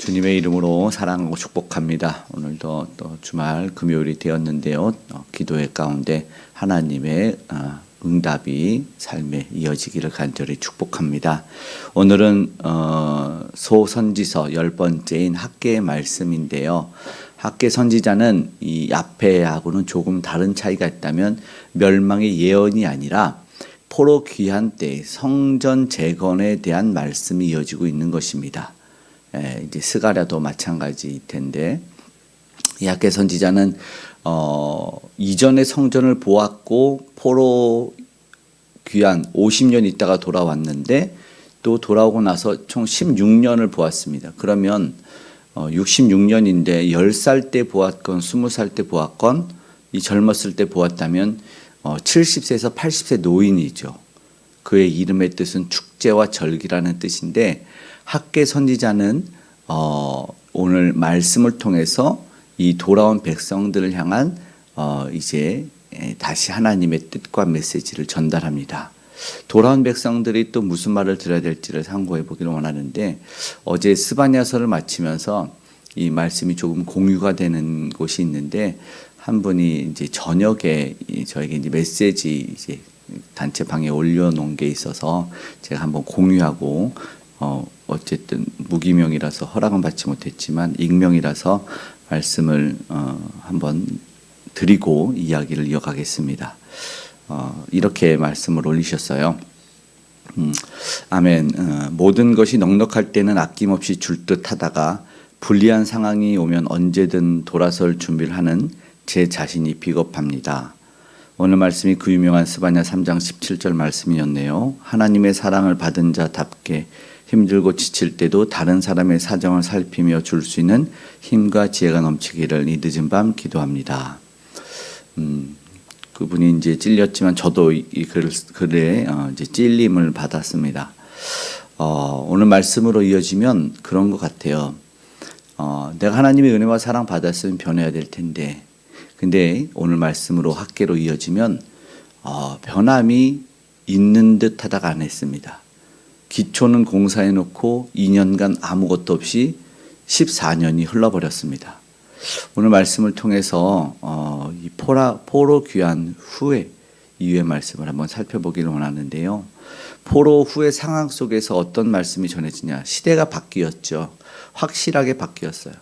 주님의 이름으로 사랑하고 축복합니다. 오늘도 또 주말 금요일이 되었는데요. 기도회 가운데 하나님의 응답이 삶에 이어지기를 간절히 축복합니다. 오늘은 소선지서 10번째인 학개의 말씀인데요. 학개 선지자는 이 앞에하고는 조금 다른 차이가 있다면 멸망의 예언이 아니라 포로 귀환 때 성전 재건에 대한 말씀이 이어지고 있는 것입니다. 이제 스가랴도 마찬가지일 텐데, 이 학개 선지자는 이전에 성전을 보았고 포로 귀환 50년 있다가 돌아왔는데 또 돌아오고 나서 총 16년을 보았습니다. 그러면 66년인데 10살 때 보았건 20살 때 보았건 이 젊었을 때 보았다면 70세에서 80세 노인이죠. 그의 이름의 뜻은 축제와 절기라는 뜻인데, 학개 선지자는 오늘 말씀을 통해서 이 돌아온 백성들을 향한 이제 다시 하나님의 뜻과 메시지를 전달합니다. 돌아온 백성들이 또 무슨 말을 들어야 될지를 상고해 보기를 원하는데, 어제 스바냐서를 마치면서 이 말씀이 조금 공유가 되는 곳이 있는데, 한 분이 이제 저녁에 저에게 이제 메시지 이제 단체방에 올려놓은 게 있어서 제가 한번 공유하고, 어쨌든 무기명이라서 허락은 받지 못했지만 익명이라서 말씀을 한번 드리고 이야기를 이어가겠습니다. 이렇게 말씀을 올리셨어요. 아멘. 모든 것이 넉넉할 때는 아낌없이 줄 듯 하다가 불리한 상황이 오면 언제든 돌아설 준비를 하는 제 자신이 비겁합니다. 오늘 말씀이 그 유명한 스바냐 3장 17절 말씀이었네요. 하나님의 사랑을 받은 자답게 힘들고 지칠 때도 다른 사람의 사정을 살피며 줄 수 있는 힘과 지혜가 넘치기를 이 늦은 밤 기도합니다. 그분이 이제 찔렸지만 저도 이 글에 이제 찔림을 받았습니다. 오늘 말씀으로 이어지면 그런 것 같아요. 내가 하나님의 은혜와 사랑 받았으면 변해야 될 텐데, 근데 오늘 말씀으로 학개로 이어지면 변함이 있는 듯 하다가 안 했습니다. 기초는 공사해 놓고 2년간 아무것도 없이 14년이 흘러버렸습니다. 오늘 말씀을 통해서 이 포로 귀환 후에 이후의 말씀을 한번 살펴보기를 원하는데요. 포로 후의 상황 속에서 어떤 말씀이 전해지냐. 시대가 바뀌었죠. 확실하게 바뀌었어요.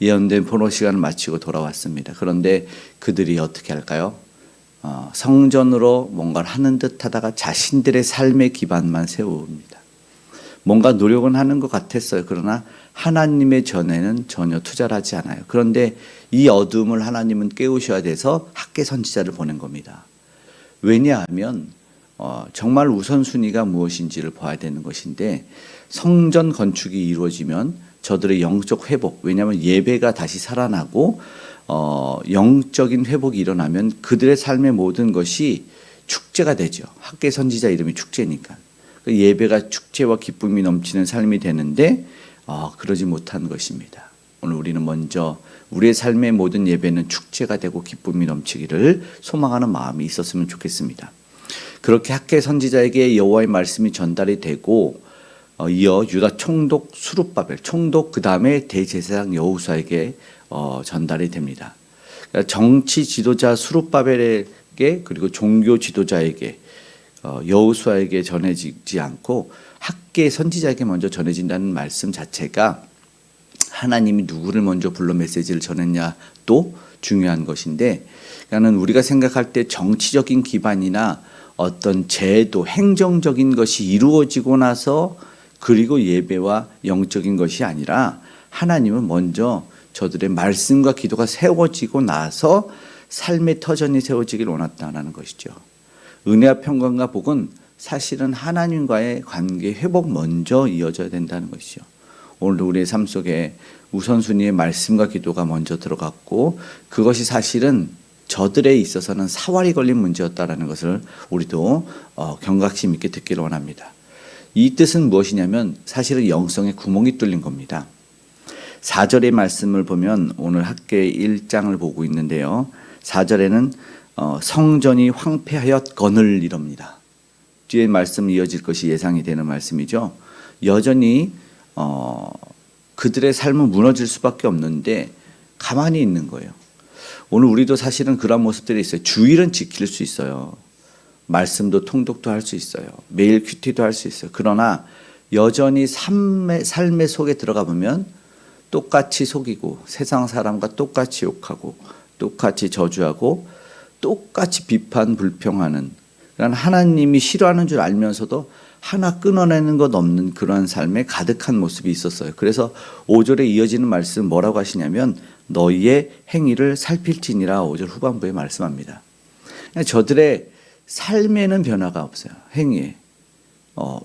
예언된 포로 시간을 마치고 돌아왔습니다. 그런데 그들이 어떻게 할까요? 성전으로 뭔가를 하는 듯 하다가 자신들의 삶의 기반만 세웁니다. 뭔가 노력은 하는 것 같았어요. 그러나 하나님의 전에는 전혀 투자를 하지 않아요. 그런데 이 어둠을 하나님은 깨우셔야 돼서 학개 선지자를 보낸 겁니다. 왜냐하면 정말 우선순위가 무엇인지를 봐야 되는 것인데, 성전 건축이 이루어지면 저들의 영적 회복, 왜냐하면 예배가 다시 살아나고 영적인 회복이 일어나면 그들의 삶의 모든 것이 축제가 되죠. 학개 선지자 이름이 축제니까. 예배가 축제와 기쁨이 넘치는 삶이 되는데 그러지 못한 것입니다. 오늘 우리는 먼저 우리의 삶의 모든 예배는 축제가 되고 기쁨이 넘치기를 소망하는 마음이 있었으면 좋겠습니다. 그렇게 학개 선지자에게 여호와의 말씀이 전달이 되고, 이어 유다 총독 수룹바벨 총독, 그 다음에 대제사장 여호수아에게 전달이 됩니다. 그러니까 정치 지도자 수룹바벨에게, 그리고 종교 지도자에게, 여호수아에게 전해지지 않고 학개 선지자에게 먼저 전해진다는 말씀 자체가 하나님이 누구를 먼저 불러 메시지를 전했냐도 중요한 것인데, 그러니까 우리가 생각할 때 정치적인 기반이나 어떤 제도, 행정적인 것이 이루어지고 나서 그리고 예배와 영적인 것이 아니라, 하나님은 먼저 저들의 말씀과 기도가 세워지고 나서 삶의 터전이 세워지길 원했다는 것이죠. 은혜와 평강과 복은 사실은 하나님과의 관계 회복 먼저 이어져야 된다는 것이죠. 오늘 우리의 삶 속에 우선순위의 말씀과 기도가 먼저 들어갔고, 그것이 사실은 저들에 있어서는 사활이 걸린 문제였다는 것을 우리도 경각심 있게 듣기를 원합니다. 이 뜻은 무엇이냐면 사실은 영성에 구멍이 뚫린 겁니다. 4절의 말씀을 보면 오늘 학개 1장을 보고 있는데요. 4절에는 성전이 황폐하였거늘 이럽니다. 뒤에 말씀 이어질 것이 예상이 되는 말씀이죠. 여전히 그들의 삶은 무너질 수밖에 없는데 가만히 있는 거예요. 오늘 우리도 사실은 그런 모습들이 있어요. 주일은 지킬 수 있어요. 말씀도 통독도 할 수 있어요. 매일 큐티도 할 수 있어요. 그러나 여전히 삶의 속에 들어가 보면 똑같이 속이고 세상 사람과 똑같이 욕하고 똑같이 저주하고 똑같이 비판 불평하는 그런 하나님이 싫어하는 줄 알면서도 하나 끊어내는 것 없는 그러한 삶에 가득한 모습이 있었어요. 그래서 5절에 이어지는 말씀 뭐라고 하시냐면 너희의 행위를 살필지니라 5절 후반부에 말씀합니다. 저들의 삶에는 변화가 없어요. 행위에.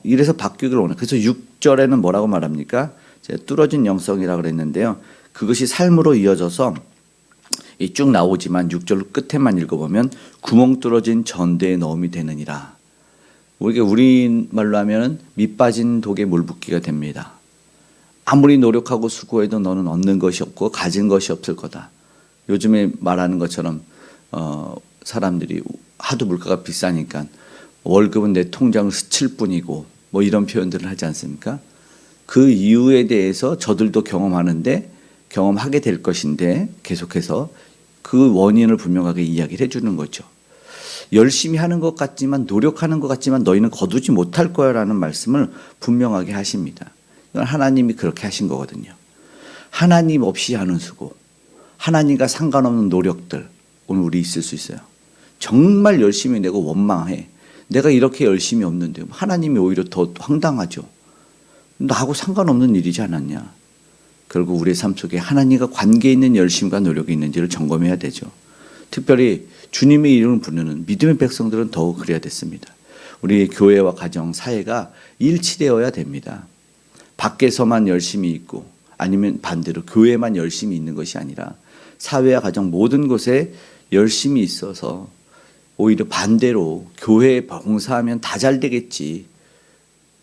이래서 바뀌기를 원해요. 그래서 6절에는 뭐라고 말합니까? 제가 뚫어진 영성이라고 그랬는데요. 그것이 삶으로 이어져서 쭉 나오지만 6절 끝에만 읽어보면 구멍 뚫어진 전대에 넣음이 되느니라. 우리말로 하면 밑 빠진 독에 물 붓기가 됩니다. 아무리 노력하고 수고해도 너는 얻는 것이 없고 가진 것이 없을 거다. 요즘에 말하는 것처럼 사람들이 하도 물가가 비싸니까 월급은 내 통장을 스칠 뿐이고 뭐 이런 표현들을 하지 않습니까? 그 이유에 대해서 저들도 경험하게 될 것인데 계속해서 그 원인을 분명하게 이야기를 해주는 거죠. 열심히 하는 것 같지만 노력하는 것 같지만 너희는 거두지 못할 거야 라는 말씀을 분명하게 하십니다. 이건 하나님이 그렇게 하신 거거든요. 하나님 없이 하는 수고, 하나님과 상관없는 노력들 오늘 우리 있을 수 있어요. 정말 열심히 내고 원망해. 내가 이렇게 열심히 없는데 하나님이 오히려 더 황당하죠. 나하고 상관없는 일이지 않았냐. 결국 우리의 삶 속에 하나님과 관계 있는 열심과 노력이 있는지를 점검해야 되죠. 특별히 주님의 이름을 부르는 믿음의 백성들은 더욱 그래야 됐습니다. 우리 교회와 가정, 사회가 일치되어야 됩니다. 밖에서만 열심히 있고 아니면 반대로 교회만 열심히 있는 것이 아니라 사회와 가정 모든 곳에 열심히 있어서 오히려 반대로 교회에 봉사하면 다 잘 되겠지.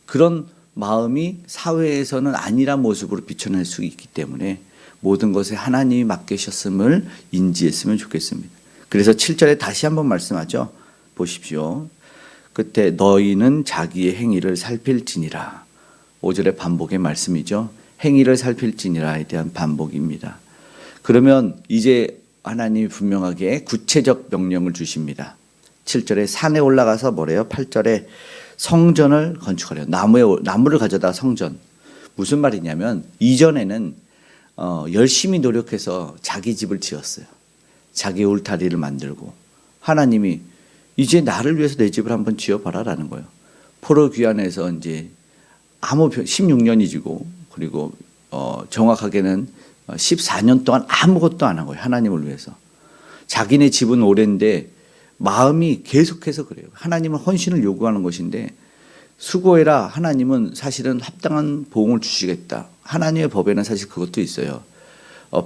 그런 마음이 사회에서는 아니란 모습으로 비춰낼 수 있기 때문에 모든 것에 하나님이 맡기셨음을 인지했으면 좋겠습니다. 그래서 7절에 다시 한번 말씀하죠. 보십시오. 그때 너희는 자기의 행위를 살필지니라. 5절의 반복의 말씀이죠. 행위를 살필지니라에 대한 반복입니다. 그러면 이제 하나님이 분명하게 구체적 명령을 주십니다. 7절에 산에 올라가서 뭐래요? 8절에 성전을 건축하려. 나무를 가져다 성전. 무슨 말이냐면 이전에는 열심히 노력해서 자기 집을 지었어요. 자기 울타리를 만들고 하나님이 이제 나를 위해서 내 집을 한번 지어봐라 라는 거예요. 포로 귀환에서 이제 16년이 지고 그리고 정확하게는 14년 동안 아무것도 안 한 거예요. 하나님을 위해서. 자기네 집은 오랜데 마음이 계속해서 그래요. 하나님은 헌신을 요구하는 것인데 수고해라. 하나님은 사실은 합당한 보응을 주시겠다. 하나님의 법에는 사실 그것도 있어요.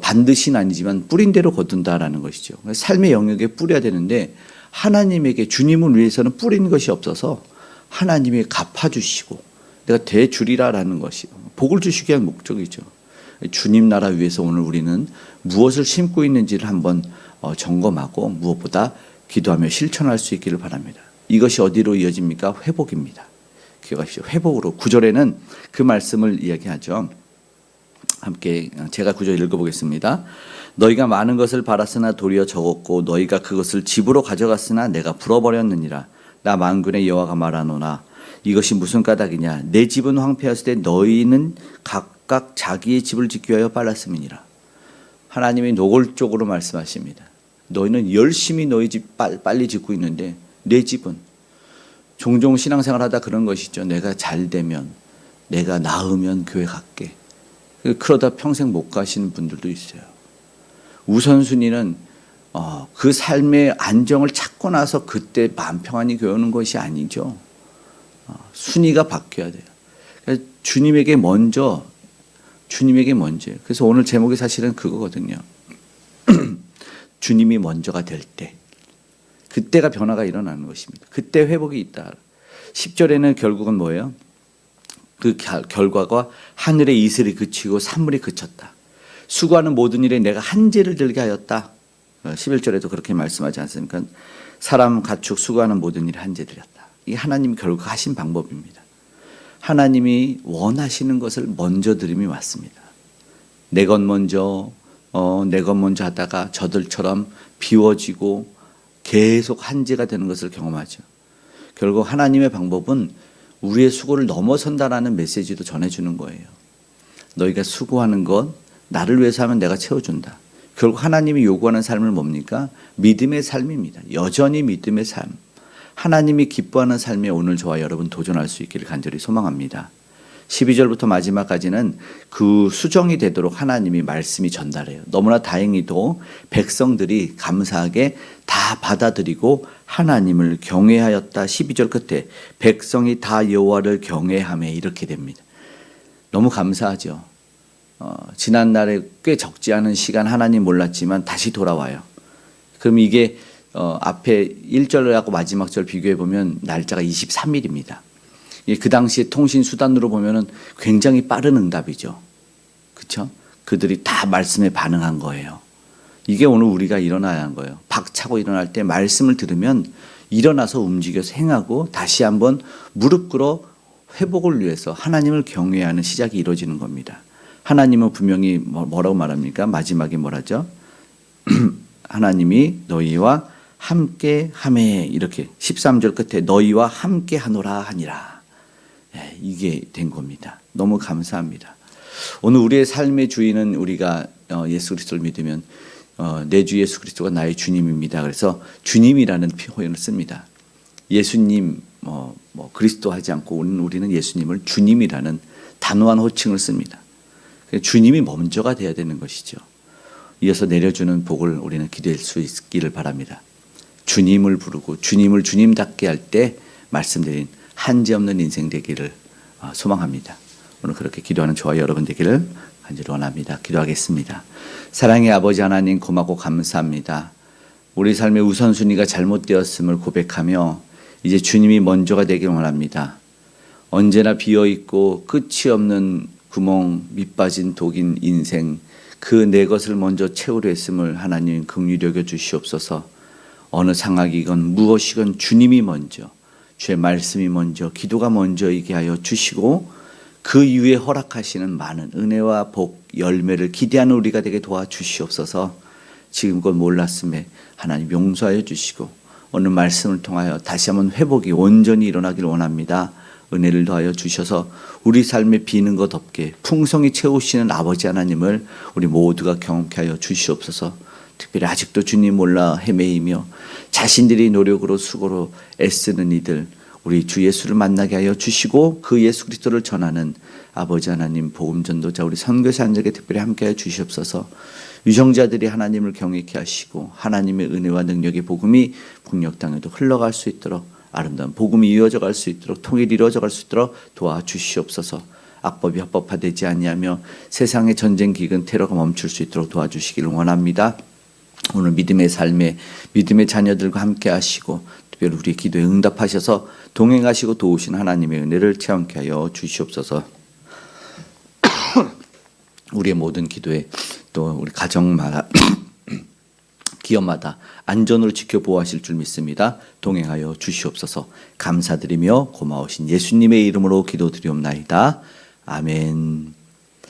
반드시는 아니지만 뿌린 대로 거둔다라는 것이죠. 삶의 영역에 뿌려야 되는데 하나님에게 주님을 위해서는 뿌린 것이 없어서 하나님이 갚아주시고 내가 대주리라라는 것이 복을 주시기 위한 목적이죠. 주님 나라 위해서 오늘 우리는 무엇을 심고 있는지를 한번 점검하고 무엇보다 기도하며 실천할 수 있기를 바랍니다. 이것이 어디로 이어집니까? 회복입니다. 기억하십시오. 회복으로 9절에는 그 말씀을 이야기하죠. 함께 제가 9절 읽어보겠습니다. 너희가 많은 것을 바랐으나 도리어 적었고 너희가 그것을 집으로 가져갔으나 내가 불어버렸느니라. 나 만군의 여호와가 말하노라. 이것이 무슨 까닭이냐. 내 집은 황폐하였을 때 너희는 각각 자기의 집을 짓기 위하여 빨랐음이니라. 하나님이 노골적으로 말씀하십니다. 너희는 열심히 너희 집 빨리 짓고 있는데 내 집은 종종 신앙생활하다 그런 것이죠. 내가 잘 되면 내가 나으면 교회 갈게. 그러다 평생 못 가시는 분들도 있어요. 우선순위는 그 삶의 안정을 찾고 나서 그때 마음 평안히 교회 오는 것이 아니죠. 순위가 바뀌어야 돼요. 그러니까 주님에게 먼저. 그래서 오늘 제목이 사실은 그거거든요. 주님이 먼저가 될 때. 그때가 변화가 일어나는 것입니다. 그때 회복이 있다. 10절에는 결국은 뭐예요? 그 결과가 하늘의 이슬이 그치고 산물이 그쳤다. 수고하는 모든 일에 내가 한재를 들게 하였다. 11절에도 그렇게 말씀하지 않습니까? 사람 가축 수고하는 모든 일에 한재 들였다. 이게 하나님이 결국 하신 방법입니다. 하나님이 원하시는 것을 먼저 드림이 맞습니다. 내 것 먼저 하다가 저들처럼 비워지고 계속 한계가 되는 것을 경험하죠. 결국 하나님의 방법은 우리의 수고를 넘어선다라는 메시지도 전해주는 거예요. 너희가 수고하는 것 나를 위해서 하면 내가 채워준다. 결국 하나님이 요구하는 삶은 뭡니까? 믿음의 삶입니다. 여전히 믿음의 삶. 하나님이 기뻐하는 삶에 오늘 저와 여러분 도전할 수 있기를 간절히 소망합니다. 12절부터 마지막까지는 그 수정이 되도록 하나님이 말씀이 전달해요. 너무나 다행히도 백성들이 감사하게 다 받아들이고 하나님을 경외하였다. 12절 끝에 백성이 다 여호와를 경외하며 이렇게 됩니다. 너무 감사하죠. 지난날에 꽤 적지 않은 시간 하나님 몰랐지만 다시 돌아와요. 그럼 이게 앞에 1절하고 마지막 절 비교해 보면 날짜가 23일입니다. 그 당시에 통신 수단으로 보면은 굉장히 빠른 응답이죠. 그렇죠? 그들이 다 말씀에 반응한 거예요. 이게 오늘 우리가 일어나야 한 거예요. 박차고 일어날 때 말씀을 들으면 일어나서 움직여서 행하고 다시 한번 무릎 꿇어 회복을 위해서 하나님을 경외하는 시작이 이루어지는 겁니다. 하나님은 분명히 뭐라고 말합니까? 마지막에 뭐라죠? 하나님이 너희와 함께 하매 이렇게 13절 끝에 너희와 함께 하노라 하니라. 이게 된 겁니다. 너무 감사합니다. 오늘 우리의 삶의 주인은 우리가 예수 그리스도를 믿으면 내 주 예수 그리스도가 나의 주님입니다. 그래서 주님이라는 표현을 씁니다. 예수님 그리스도 하지 않고 우리는 예수님을 주님이라는 단호한 호칭을 씁니다. 주님이 먼저가 돼야 되는 것이죠. 이어서 내려주는 복을 우리는 기대할 수 있기를 바랍니다. 주님을 부르고 주님을 주님답게 할 때 말씀드린 한지없는 인생 되기를 소망합니다. 오늘 그렇게 기도하는 저와 여러분 되기를 간절히 원합니다. 기도하겠습니다. 사랑의 아버지 하나님 고맙고 감사합니다. 우리 삶의 우선순위가 잘못되었음을 고백하며 이제 주님이 먼저가 되길 원합니다. 언제나 비어있고 끝이 없는 구멍 밑빠진 독인 인생 그 내 것을 먼저 채우려 했음을 하나님 긍휼히 여겨 주시옵소서. 어느 상황이건 무엇이건 주님이 먼저 주의 말씀이 먼저 기도가 먼저이게 하여 주시고 그 이후에 허락하시는 많은 은혜와 복 열매를 기대하는 우리가 되게 도와주시옵소서. 지금껏 몰랐음에 하나님 용서하여 주시고 오늘 말씀을 통하여 다시 한번 회복이 온전히 일어나길 원합니다. 은혜를 더하여 주셔서 우리 삶에 비는 것 없게 풍성히 채우시는 아버지 하나님을 우리 모두가 경험케 하여 주시옵소서. 특별히 아직도 주님 몰라 헤매이며 자신들이 노력으로 수고로 애쓰는 이들 우리 주 예수를 만나게 하여 주시고 그 예수 그리스도를 전하는 아버지 하나님 복음 전도자 우리 선교사님들에게 특별히 함께 하여 주시옵소서. 유정자들이 하나님을 경외케 하시고 하나님의 은혜와 능력의 복음이 북녘 땅에도 흘러갈 수 있도록 아름다운 복음이 이어져 갈 수 있도록 통일이 이루어져 갈 수 있도록 도와주시옵소서. 악법이 합법화되지 아니하며 세상의 전쟁 기근 테러가 멈출 수 있도록 도와주시기를 원합니다. 오늘 믿음의 삶에 믿음의 자녀들과 함께 하시고 특별히 우리의 기도에 응답하셔서 동행하시고 도우신 하나님의 은혜를 체험케 하여 주시옵소서. 우리의 모든 기도에 또 우리 가정마다 기업마다 안전으로 지켜보호하실 줄 믿습니다. 동행하여 주시옵소서. 감사드리며 고마우신 예수님의 이름으로 기도드리옵나이다. 아멘.